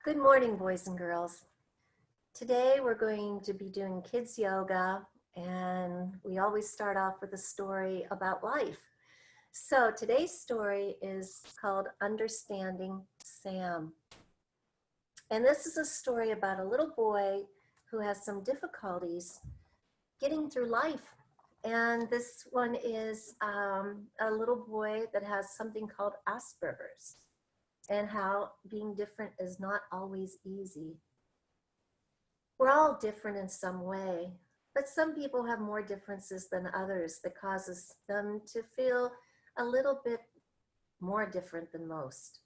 Good morning, boys and girls. Today we're going to be doing kids yoga, and we always start off with a story about life. So today's story is called Understanding Sam. And this is a story about a little boy who has some difficulties getting through life. And this one is a little boy that has something called Asperger's, and how being different is not always easy. We're all different in some way, but some people have more differences than others that causes them to feel a little bit more different than most.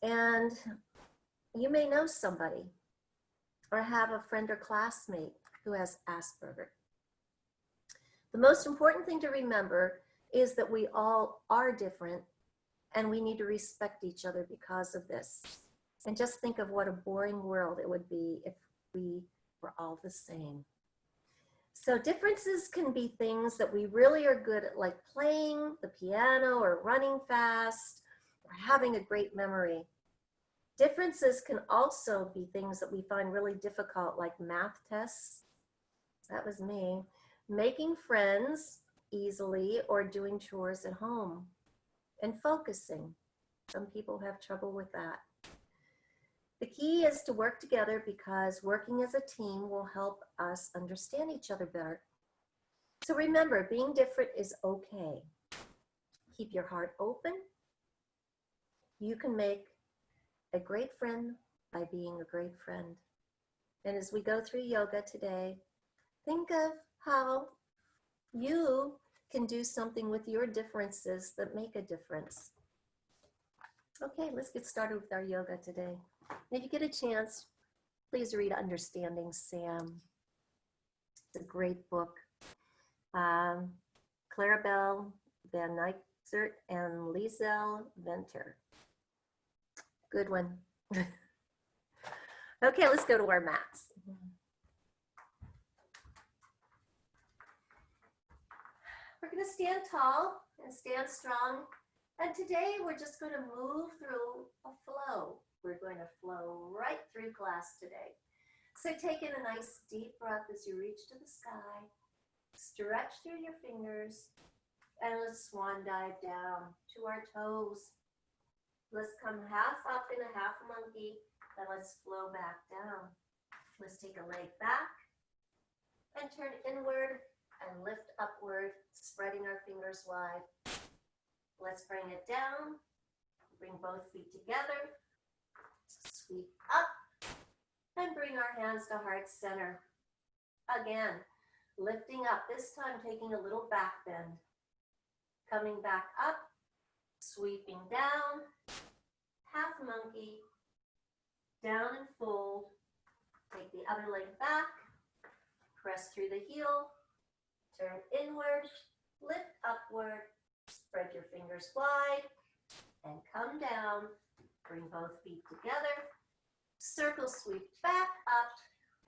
And you may know somebody or have a friend or classmate who has Asperger. The most important thing to remember is that we all are different, and we need to respect each other because of this. And just think of what a boring world it would be if we were all the same. So differences can be things that we really are good at, like playing the piano or running fast or having a great memory. Differences can also be things that we find really difficult, like math tests. That was me. Making friends easily or doing chores at home. And focusing. Some people have trouble with that. The key is to work together, because working as a team will help us understand each other better. So remember, being different is okay. Keep your heart open. You can make a great friend by being a great friend. And as we go through yoga today, think of how you can do something with your differences that make a difference. Okay, let's get started with our yoga today. If you get a chance, please read Understanding Sam. It's a great book. Clarabelle Van Nysert and Liesel Venter. Good one. Okay, let's go to our mats. We're going to stand tall and stand strong. And today we're just going to move through a flow. We're going to flow right through class today. So take in a nice deep breath as you reach to the sky. Stretch through your fingers. And let's swan dive down to our toes. Let's come half up in a half monkey. And let's flow back down. Let's take a leg back and turn inward and lift upward, spreading our fingers wide. Let's bring it down. Bring both feet together. Sweep up. And bring our hands to heart center. Again, lifting up, this time taking a little back bend. Coming back up, sweeping down, half monkey, down and fold. Take the other leg back, press through the heel, turn inward, lift upward, spread your fingers wide, and come down. Bring both feet together, circle sweep back up,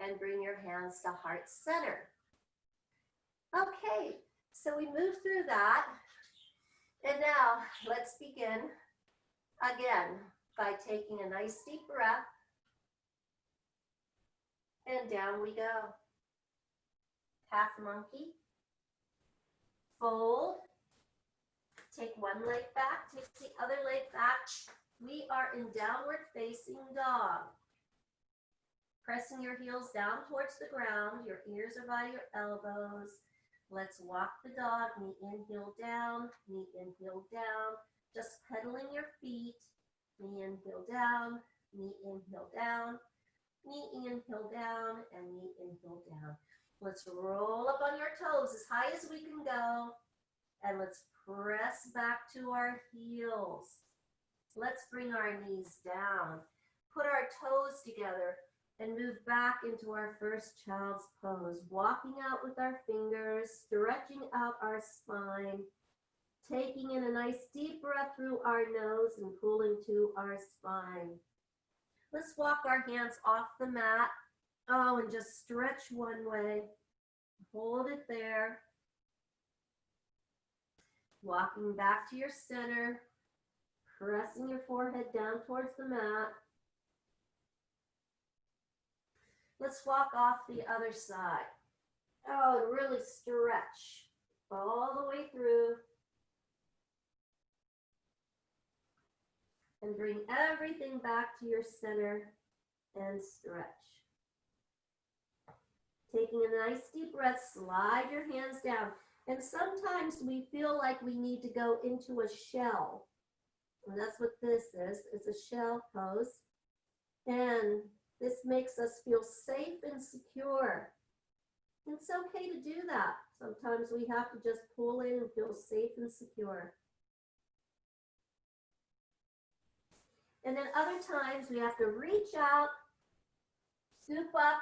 and bring your hands to heart center. Okay, so we moved through that, and now let's begin again by taking a nice deep breath, and down we go. Half monkey, fold, take one leg back, take the other leg back. We are in downward facing dog. Pressing your heels down towards the ground, your ears are by your elbows. Let's walk the dog, knee in, heel down, knee in, heel down. Just pedaling your feet, knee in, heel down, knee in, heel down, knee in, heel down, and knee in, heel down. Let's roll up on your toes as high as we can go, and let's press back to our heels. Let's bring our knees down, put our toes together, and move back into our first child's pose, walking out with our fingers, stretching out our spine, taking in a nice deep breath through our nose and pulling to our spine. Let's walk our hands off the mat. Oh, and just stretch one way. Hold it there. Walking back to your center, pressing your forehead down towards the mat. Let's walk off the other side. Oh, really stretch all the way through. And bring everything back to your center and stretch. Taking a nice deep breath, slide your hands down. And sometimes we feel like we need to go into a shell. And that's what this is. It's a shell pose. And this makes us feel safe and secure. It's okay to do that. Sometimes we have to just pull in and feel safe and secure. And then other times we have to reach out, scoop up,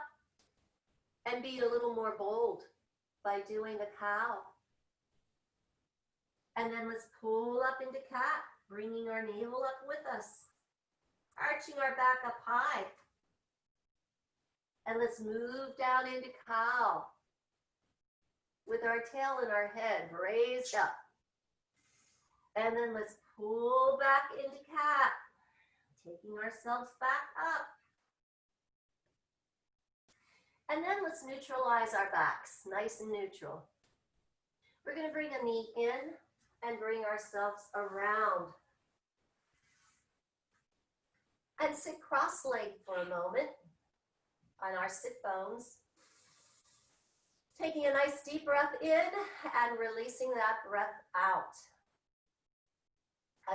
and be a little more bold by doing a cow. And then let's pull up into cat, bringing our navel up with us, arching our back up high. And let's move down into cow with our tail and our head raised up. And then let's pull back into cat, taking ourselves back up. And then let's neutralize our backs, nice and neutral. We're going to bring a knee in and bring ourselves around. And sit cross-legged for a moment on our sit bones. Taking a nice deep breath in and releasing that breath out.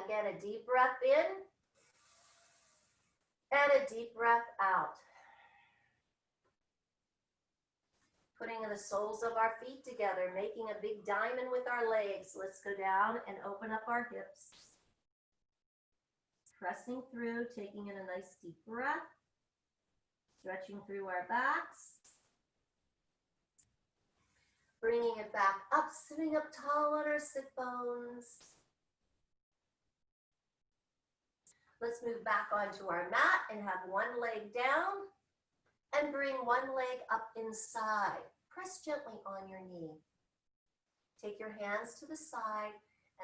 Again, a deep breath in and a deep breath out. Putting the soles of our feet together, making a big diamond with our legs. Let's go down and open up our hips. Pressing through, taking in a nice deep breath. Stretching through our backs. Bringing it back up, sitting up tall on our sit bones. Let's move back onto our mat and have one leg down and bring one leg up inside. Press gently on your knee. Take your hands to the side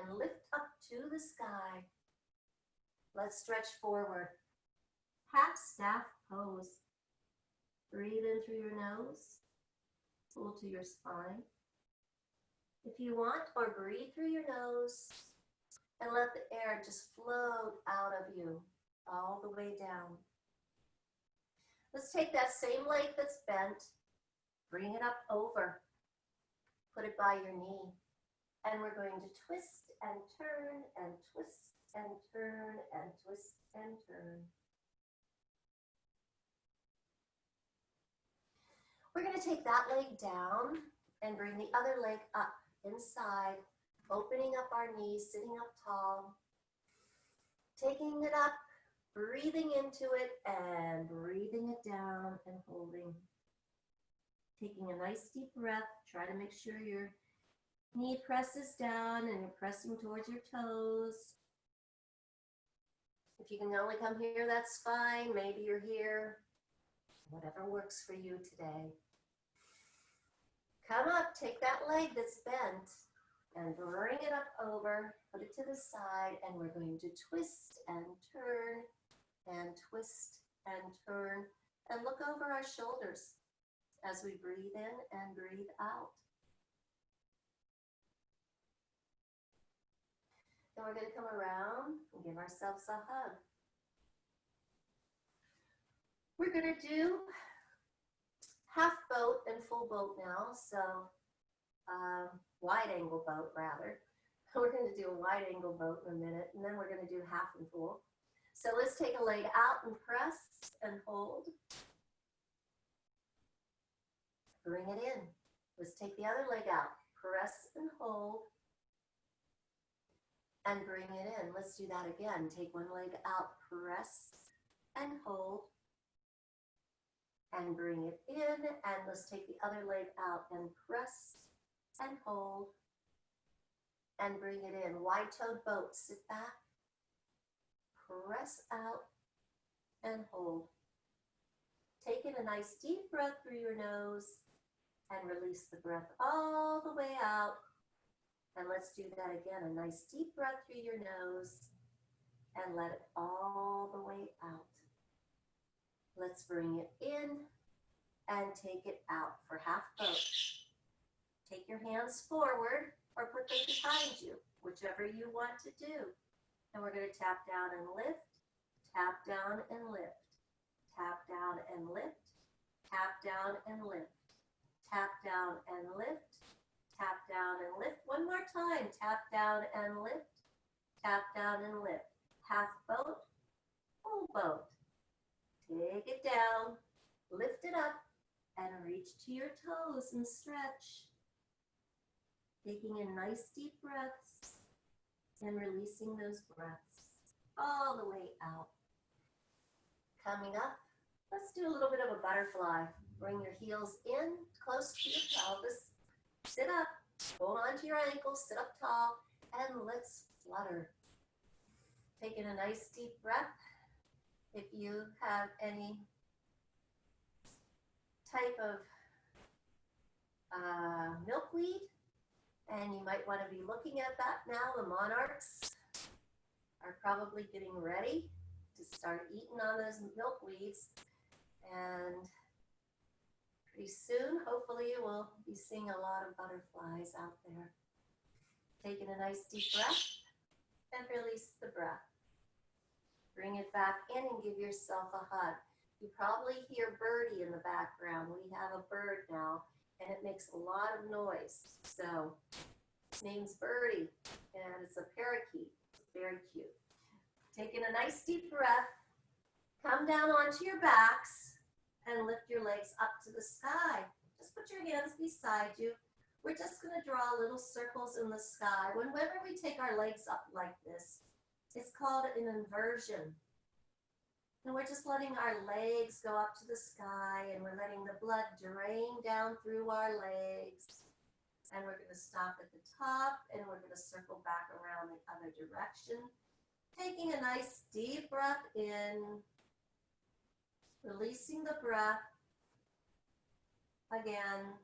and lift up to the sky. Let's stretch forward. Half staff pose. Breathe in through your nose. Pull to your spine. If you want, or breathe through your nose and let the air just float out of you all the way down. Let's take that same leg that's bent, bring it up over, put it by your knee, and we're going to twist and turn and twist and turn and twist and turn. We're going to take that leg down and bring the other leg up inside, opening up our knees, sitting up tall, taking it up, breathing into it and breathing it down and holding. Taking a nice deep breath, try to make sure your knee presses down and you're pressing towards your toes. If you can only come here, that's fine. Maybe you're here. Whatever works for you today. Come up, take that leg that's bent and bring it up over, put it to the side, and we're going to twist and turn and twist and turn and look over our shoulders as we breathe in and breathe out. Then we're going to come around and give ourselves a hug. We're going to do half boat and full boat now, so wide angle boat rather. We're going to do a wide angle boat in a minute, and then we're going to do half and full. So let's take a leg out and press and hold. Bring it in. Let's take the other leg out, press and hold, and bring it in. Let's do that again. Take one leg out, press and hold, and bring it in, and let's take the other leg out and press and hold and bring it in. Wide-toed boat, sit back, press out and hold. Take in a nice deep breath through your nose and release the breath all the way out. And let's do that again. A nice deep breath through your nose and let it all the way out. Let's bring it in and take it out for half boat. Take your hands forward or put them behind you, whichever you want to do. And we're going to tap down and lift, tap down and lift, tap down and lift, tap down and lift, tap down and lift, tap down and lift. One more time, tap down and lift, tap down and lift. Half boat, full boat. Take it down, lift it up, and reach to your toes and stretch. Taking in nice deep breaths and releasing those breaths all the way out. Coming up, let's do a little bit of a butterfly. Bring your heels in, close to your pelvis. Sit up, hold on to your ankles, sit up tall, and let's flutter. Taking a nice deep breath. If you have any type of milkweed, and you might want to be looking at that now, the monarchs are probably getting ready to start eating on those milkweeds, and pretty soon, hopefully, we'll be seeing a lot of butterflies out there. Taking a nice deep breath and release the breath. Bring it back in and give yourself a hug. You probably hear Birdie in the background. We have a bird now, and it makes a lot of noise. So his name's Birdie, and it's a parakeet. It's very cute. Taking a nice deep breath. Come down onto your backs and lift your legs up to the sky. Just put your hands beside you. We're just going to draw little circles in the sky. Whenever we take our legs up like this, it's called an inversion. And we're just letting our legs go up to the sky, and we're letting the blood drain down through our legs. And we're going to stop at the top, and we're going to circle back around the other direction. Taking a nice deep breath in, releasing the breath. Again,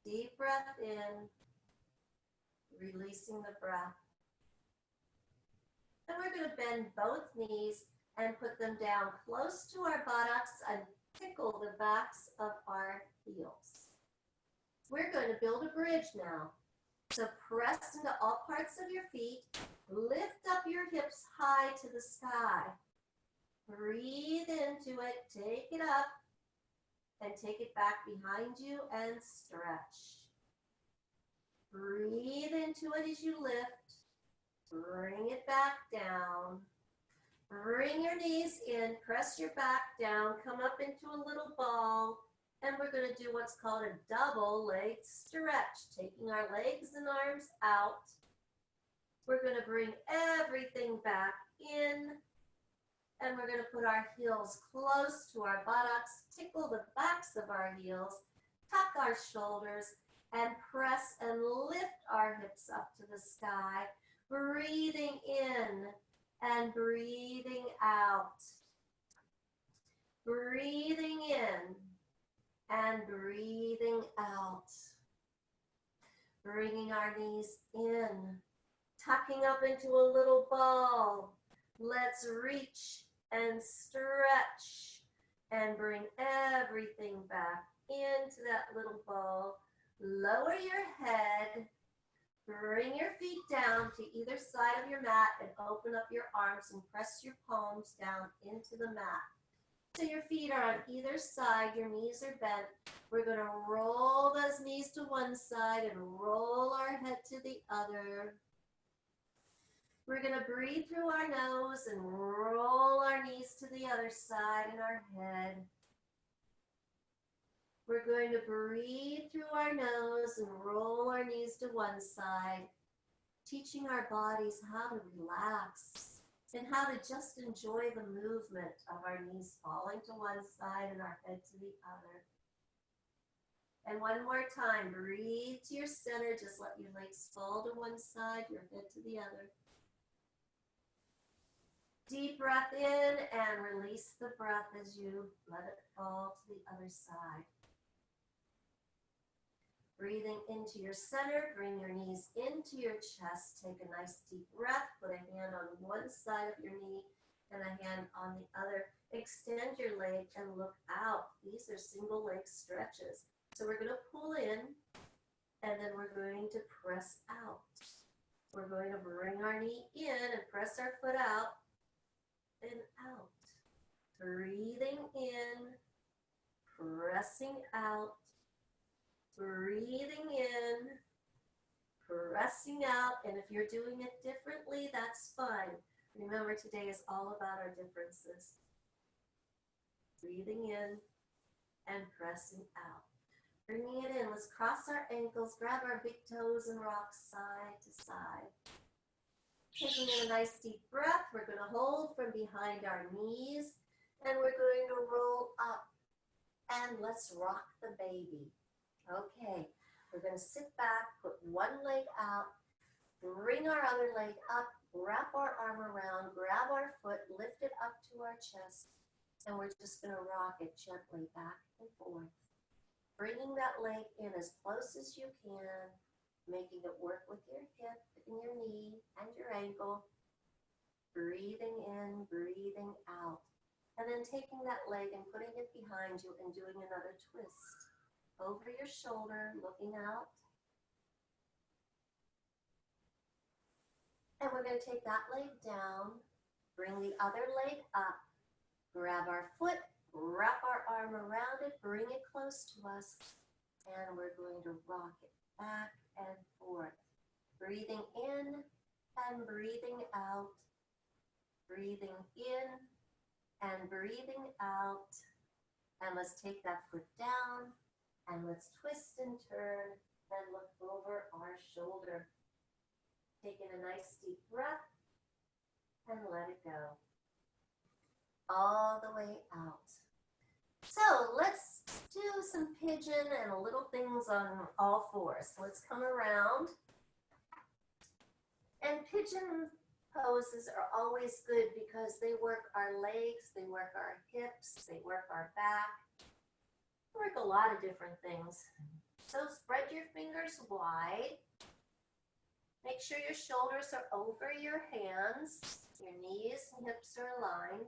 deep breath in, releasing the breath. And we're going to bend both knees and put them down close to our buttocks and tickle the backs of our heels. We're going to build a bridge now. So press into all parts of your feet. Lift up your hips high to the sky. Breathe into it, take it up, and take it back behind you and stretch. Breathe into it as you lift. Bring it back down. Bring your knees in, press your back down, come up into a little ball, and we're going to do what's called a double leg stretch, taking our legs and arms out. We're going to bring everything back in, and we're going to put our heels close to our buttocks, tickle the backs of our heels, tuck our shoulders, and press and lift our hips up to the sky, breathing in and breathing out. Breathing in and breathing out. Bringing our knees in, tucking up into a little ball. Let's reach and stretch and bring everything back into that little ball. Lower your head. Bring your feet down to either side of your mat and open up your arms and press your palms down into the mat. So your feet are on either side, your knees are bent. We're going to roll those knees to one side and roll our head to the other. We're going to breathe through our nose and roll our knees to the other side and our head. We're going to breathe through our nose and roll our knees to one side, teaching our bodies how to relax and how to just enjoy the movement of our knees falling to one side and our head to the other. And one more time, breathe to your center, just let your legs fall to one side, your head to the other. Deep breath in and release the breath as you let it fall to the other side. Breathing into your center, bring your knees into your chest. Take a nice deep breath. Put a hand on one side of your knee and a hand on the other. Extend your leg and look out. These are single leg stretches. So we're going to pull in, and then we're going to press out. We're going to bring our knee in and press our foot out and out. Breathing in, pressing out, breathing in, pressing out. And if you're doing it differently, that's fine. Remember, today is all about our differences. Breathing in and pressing out. Bringing it in, let's cross our ankles, grab our big toes and rock side to side. Taking in a nice deep breath, we're going to hold from behind our knees, and we're going to roll up, and let's rock the baby. Okay, we're going to sit back, put one leg out, bring our other leg up, wrap our arm around, grab our foot, lift it up to our chest, and we're just going to rock it gently back and forth. Bringing that leg in as close as you can, making it work with your hip and your knee and your ankle. Breathing in, breathing out. And then taking that leg and putting it behind you and doing another twist. Over your shoulder, looking out. And we're going to take that leg down, bring the other leg up, grab our foot, wrap our arm around it, bring it close to us, and we're going to rock it back and forth. Breathing in and breathing out. Breathing in and breathing out. And let's take that foot down and let's twist and turn and look over our shoulder. Taking a nice deep breath and let it go. All the way out. So let's do some pigeon and little things on all fours. Let's come around. And pigeon poses are always good because they work our legs, they work our hips, they work our back, they work a lot of different things. So spread your fingers wide. Make sure your shoulders are over your hands, your knees and hips are aligned.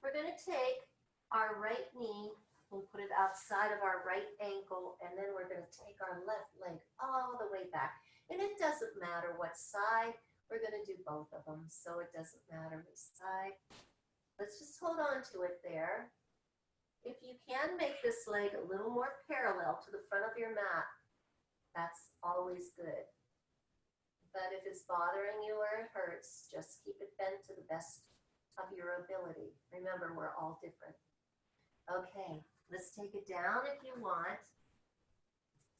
We're going to take our right knee and put it outside of our right ankle, and then we're going to take our left leg all the way back. And it doesn't matter what side, we're going to do both of them, so it doesn't matter which side. Let's just hold on to it there. If you can make this leg a little more parallel to the front of your mat, that's always good. But if it's bothering you or it hurts, just keep it bent to the best of your ability. Remember, we're all different. Okay, let's take it down if you want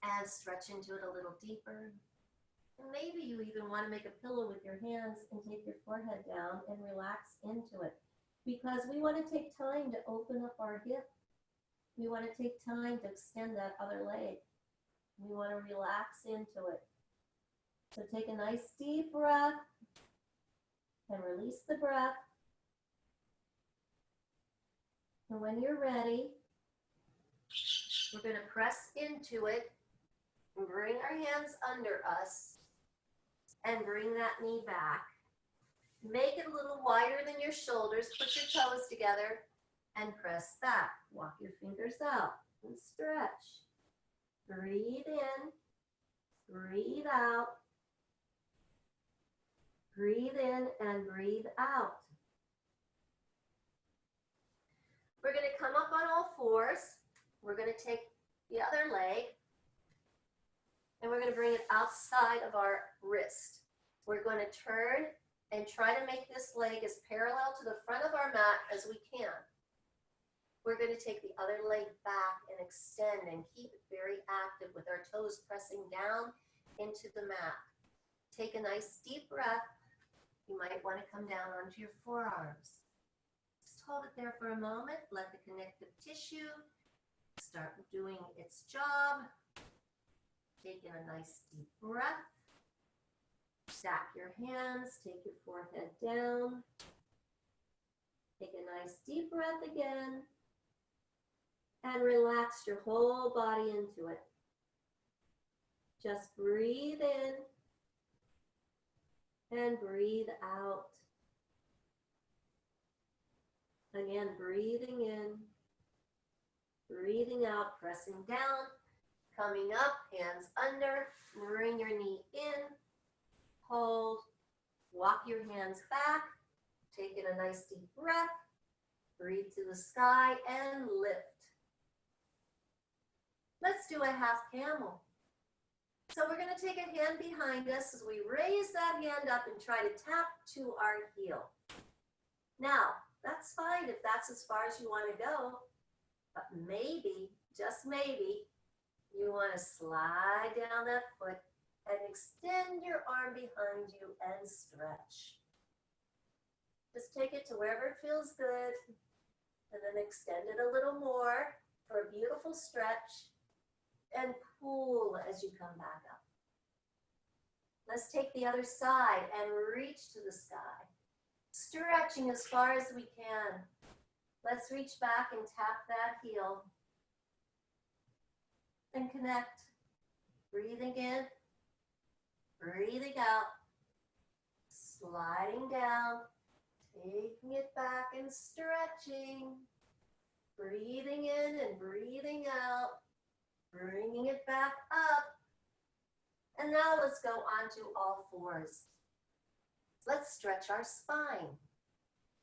and stretch into it a little deeper. And maybe you even want to make a pillow with your hands and take your forehead down and relax into it, because we want to take time to open up our hip. We want to take time to extend that other leg. We want to relax into it. So take a nice deep breath and release the breath. And when you're ready, we're going to press into it and bring our hands under us and bring that knee back. Make it a little wider than your shoulders. Put your toes together and press back. Walk your fingers out and stretch. Breathe in, breathe out. Breathe in and breathe out. We're going to come up on all fours. We're going to take the other leg and we're going to bring it outside of our wrist. We're going to turn and try to make this leg as parallel to the front of our mat as we can. We're going to take the other leg back and extend and keep it very active with our toes pressing down into the mat. Take a nice deep breath. You might want to come down onto your forearms. Just hold it there for a moment. Let the connective tissue start doing its job. Take in a nice deep breath. Stack your hands. Take your forehead down. Take a nice deep breath again. And relax your whole body into it. Just breathe in and breathe out. Again, breathing in, breathing out, pressing down, coming up, hands under, bring your knee in, hold, walk your hands back, take in a nice deep breath, breathe to the sky and lift. Let's do a half camel. So we're going to take a hand behind us as we raise that hand up and try to tap to our heel. Now, that's fine if that's as far as you want to go, but maybe, just maybe, you want to slide down that foot and extend your arm behind you and stretch. Just take it to wherever it feels good and then extend it a little more for a beautiful stretch and pull as you come back up. Let's take the other side and reach to the sky, stretching as far as we can. Let's reach back and tap that heel and connect. Breathing in, breathing out, sliding down, taking it back and stretching, breathing in and breathing out, bringing it back up. And now let's go on to all fours. Let's stretch our spine.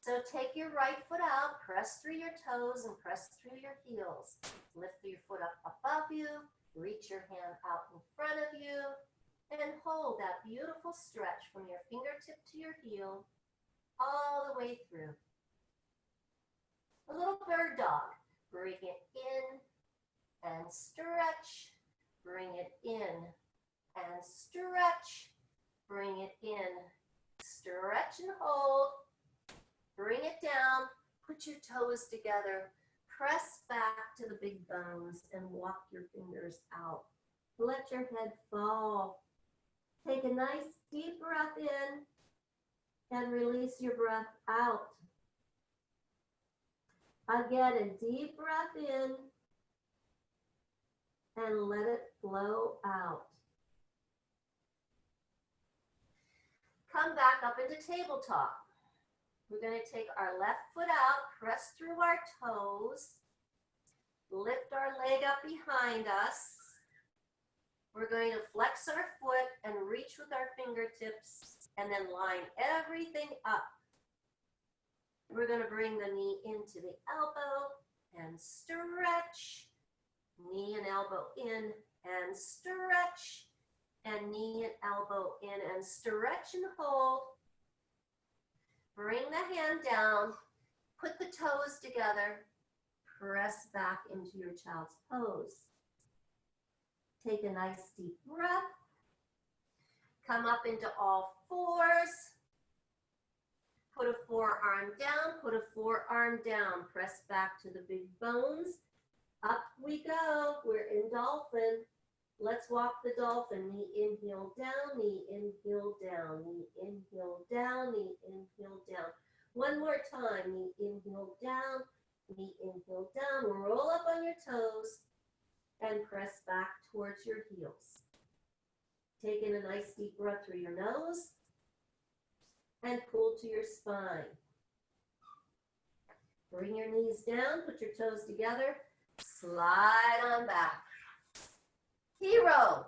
So take your right foot out, press through your toes and press through your heels. Lift your foot up above you, reach your hand out in front of you, and hold that beautiful stretch from your fingertip to your heel all the way through. A little bird dog. Bring it in and stretch. Bring it in and stretch. Bring it in. Stretch and hold. Bring it down. Put your toes together. Press back to the big bones and walk your fingers out. Let your head fall. Take a nice deep breath in and release your breath out. Again, a deep breath in and let it flow out. Come back up into tabletop. We're going to take our left foot out, press through our toes, lift our leg up behind us. We're going to flex our foot and reach with our fingertips and then line everything up. We're going to bring the knee into the elbow and stretch. Knee and elbow in and stretch. And knee and elbow in and stretch and hold. Bring the hand down. Put the toes together. Press back into your child's pose. Take a nice deep breath. Come up into all fours. Put a forearm down, put a forearm down. Press back to the big bones. Up we go. We're in dolphin. Let's walk the dolphin. Knee in, heel down, knee in, heel down, knee in, heel down, knee in, heel down. One more time. Knee in, heel down, knee in, heel down. Roll up on your toes and press back towards your heels. Take in a nice deep breath through your nose and pull to your spine. Bring your knees down, put your toes together, slide on back. Hero.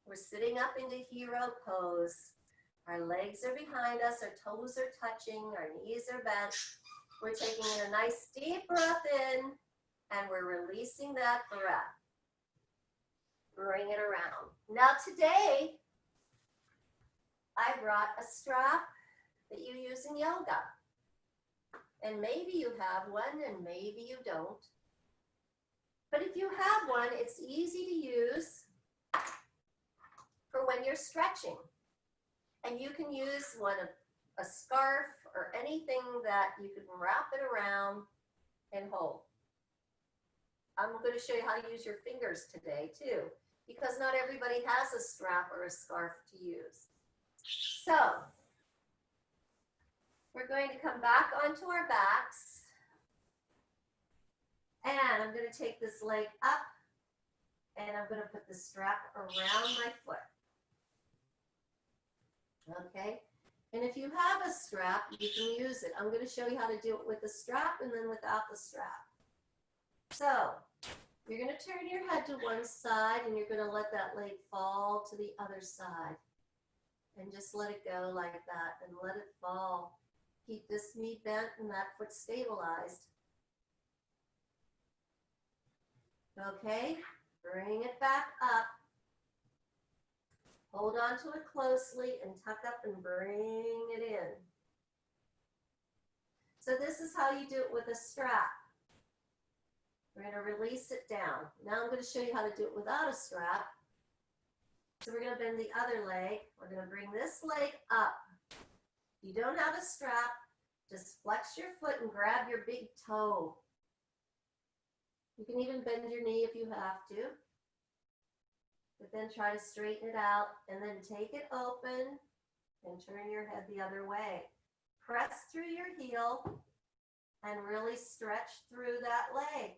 We're sitting up into hero pose. Our legs are behind us, our toes are touching, our knees are bent. We're taking in a nice deep breath in and we're releasing that breath. Bring it around. Now today, I brought a strap that you use in yoga. And maybe you have one and maybe you don't. But if you have one, it's easy to use for when you're stretching. And you can use a scarf or anything that you can wrap it around and hold. I'm going to show you how to use your fingers today too, because not everybody has a strap or a scarf to use. So, we're going to come back onto our backs. And I'm going to take this leg up and I'm going to put the strap around my foot. Okay? And if you have a strap, you can use it. I'm going to show you how to do it with the strap and then without the strap. So you're going to turn your head to one side and you're going to let that leg fall to the other side. And just let it go like that and let it fall. Keep this knee bent and that foot stabilized. Okay, bring it back up. Hold on to it closely and tuck up and bring it in. So this is how you do it with a strap. We're going to release it down. Now I'm going to show you how to do it without a strap. So we're going to bend the other leg. We're going to bring this leg up. If you don't have a strap, just flex your foot and grab your big toe. You can even bend your knee if you have to. But then try to straighten it out and then take it open and turn your head the other way. Press through your heel and really stretch through that leg.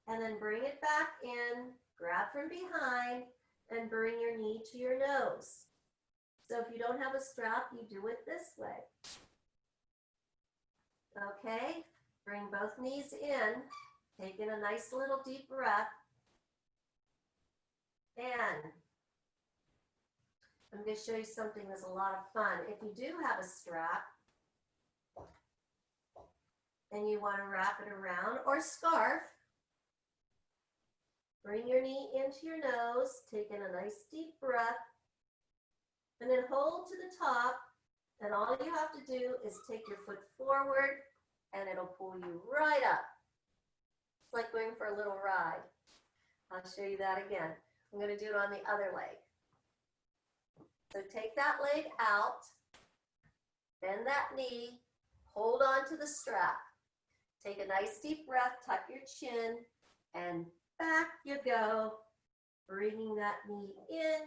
And then bring it back in, grab from behind, and bring your knee to your nose. So if you don't have a strap, you do it this way. Okay, bring both knees in. Take in a nice little deep breath. And I'm going to show you something that's a lot of fun. If you do have a strap and you want to wrap it around or scarf, bring your knee into your nose, take in a nice deep breath, and then hold to the top. And all you have to do is take your foot forward and it'll pull you right up. It's like going for a little ride. I'll show you that again. I'm going to do it on the other leg. So take that leg out, bend that knee, hold on to the strap. Take a nice deep breath, tuck your chin, and back you go. Bringing that knee in,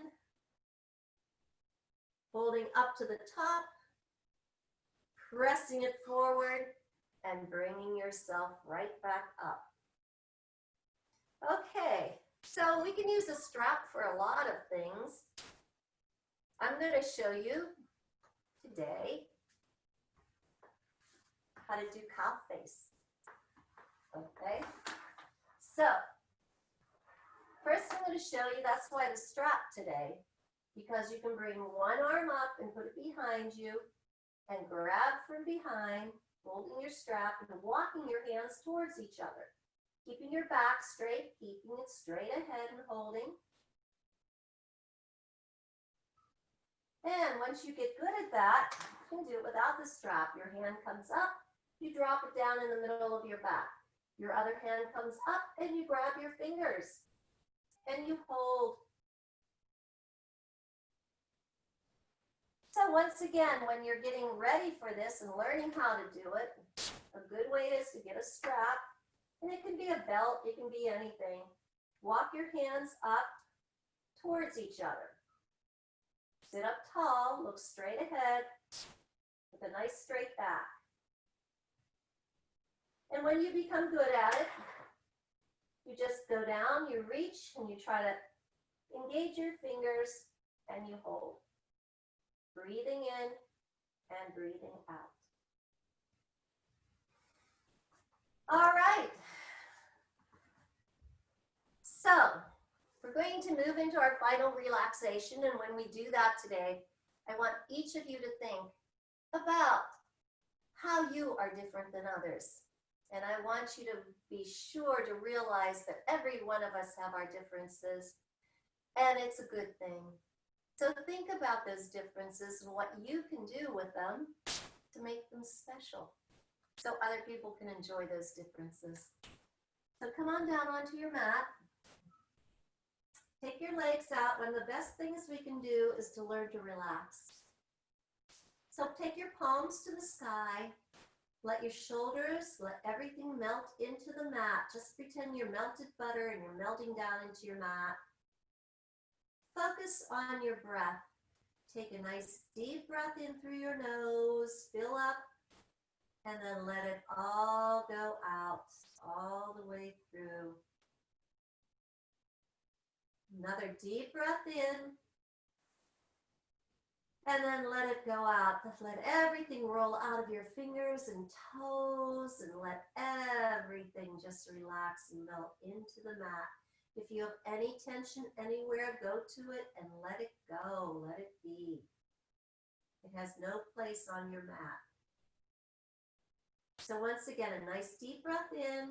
holding up to the top, pressing it forward, and bringing yourself right back up. Okay, so we can use a strap for a lot of things. I'm going to show you today how to do cow face. Okay, so first I'm going to show you, that's why the strap today, because you can bring one arm up and put it behind you and grab from behind, holding your strap and walking your hands towards each other. Keeping your back straight, keeping it straight ahead and holding. And once you get good at that, you can do it without the strap. Your hand comes up, you drop it down in the middle of your back. Your other hand comes up and you grab your fingers and you hold. So once again, when you're getting ready for this and learning how to do it, a good way is to get a strap. And it can be a belt, it can be anything. Walk your hands up towards each other. Sit up tall, look straight ahead with a nice straight back. And when you become good at it, you just go down, you reach, and you try to engage your fingers and you hold. Breathing in and breathing out. All right. So we're going to move into our final relaxation. And when we do that today, I want each of you to think about how you are different than others. And I want you to be sure to realize that every one of us have our differences, and it's a good thing. So think about those differences and what you can do with them to make them special, so other people can enjoy those differences. So come on down onto your mat. Take your legs out. One of the best things we can do is to learn to relax. So take your palms to the sky. Let your shoulders, let everything melt into the mat. Just pretend you're melted butter and you're melting down into your mat. Focus on your breath. Take a nice deep breath in through your nose. Fill up. And then let it all go out, all the way through. Another deep breath in. And then let it go out. Let everything roll out of your fingers and toes, and let everything just relax and melt into the mat. If you have any tension anywhere, go to it and let it go. Let it be. It has no place on your mat. So once again, a nice deep breath in.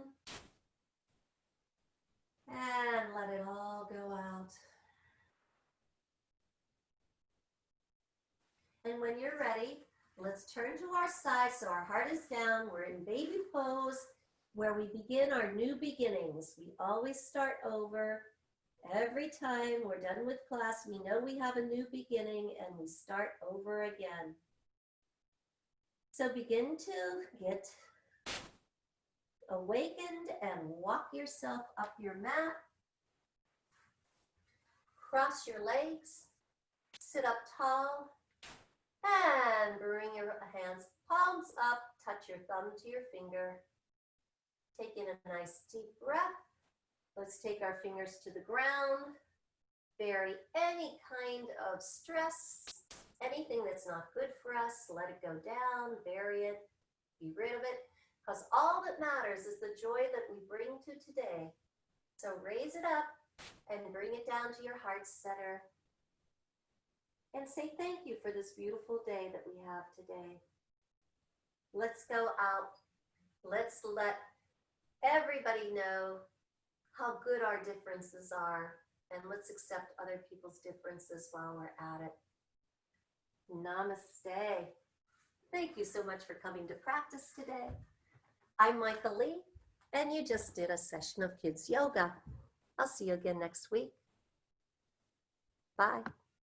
And let it all go out. And when you're ready, let's turn to our side so our heart is down. We're in baby pose where we begin our new beginnings. We always start over. Every time we're done with class, we know we have a new beginning and we start over again. So begin to get awakened and walk yourself up your mat. Cross your legs, sit up tall, and bring your hands palms up, touch your thumb to your finger. Take in a nice deep breath. Let's take our fingers to the ground. Bury any kind of stress, anything that's not good for us. Let it go down, bury it, be rid of it. Because all that matters is the joy that we bring to today. So raise it up and bring it down to your heart center. And say thank you for this beautiful day that we have today. Let's go out. Let's let everybody know how good our differences are. And let's accept other people's differences while we're at it. Namaste. Thank you so much for coming to practice today. I'm Michael Lee, and you just did a session of kids yoga. I'll see you again next week. Bye.